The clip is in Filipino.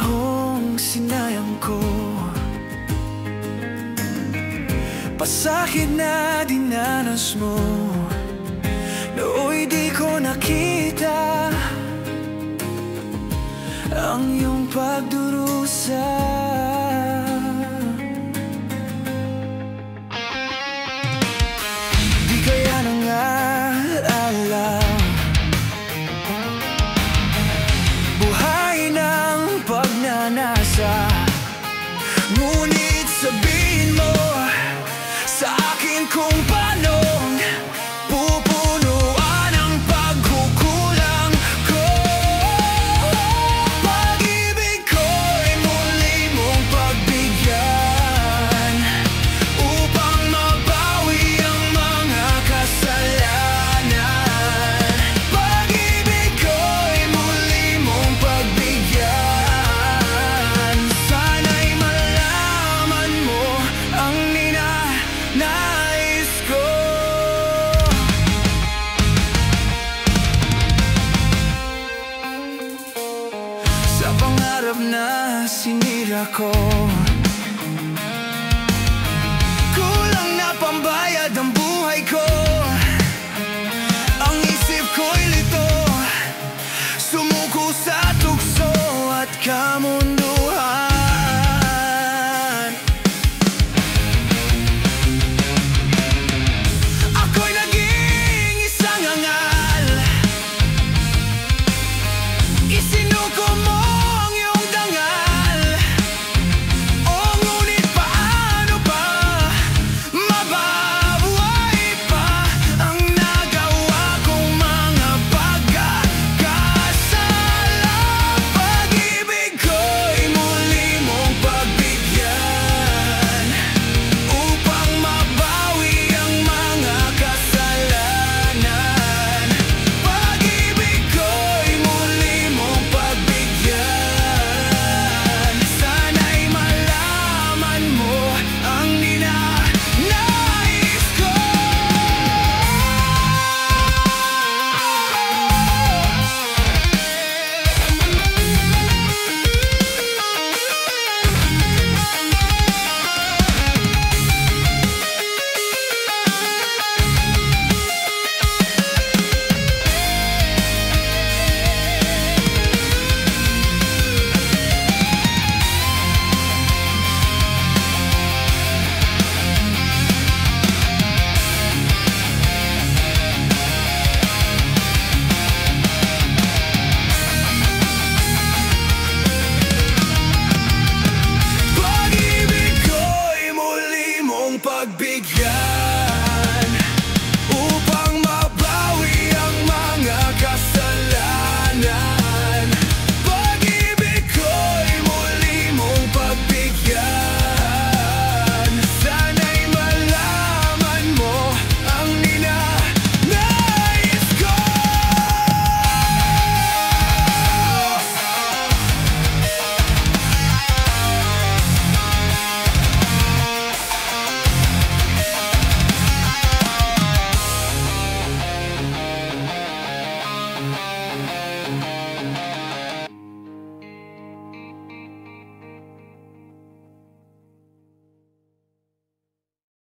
panahong sinayang ko, pasakit na dinanas mo, nooy di ko nakita ang iyong pagdurusa. Di kaya nangaalaw buhay ng pagnanasa, ngunit sabihin mo sa akin kung paanong pupunuan ang pagkukulang ko. Pag-ibig ko'y muli mong pagbigyan upang mabawi ang mga kasalanan. Pag-ibig ko'y muli mong pagbigyan, sana'y malaman mo ang nais ko. Sa pangarap na sinira ko, kulang na pambayad ang buhay ko. Ang isip ko'y lito, sumuko sa tukso at kamundo.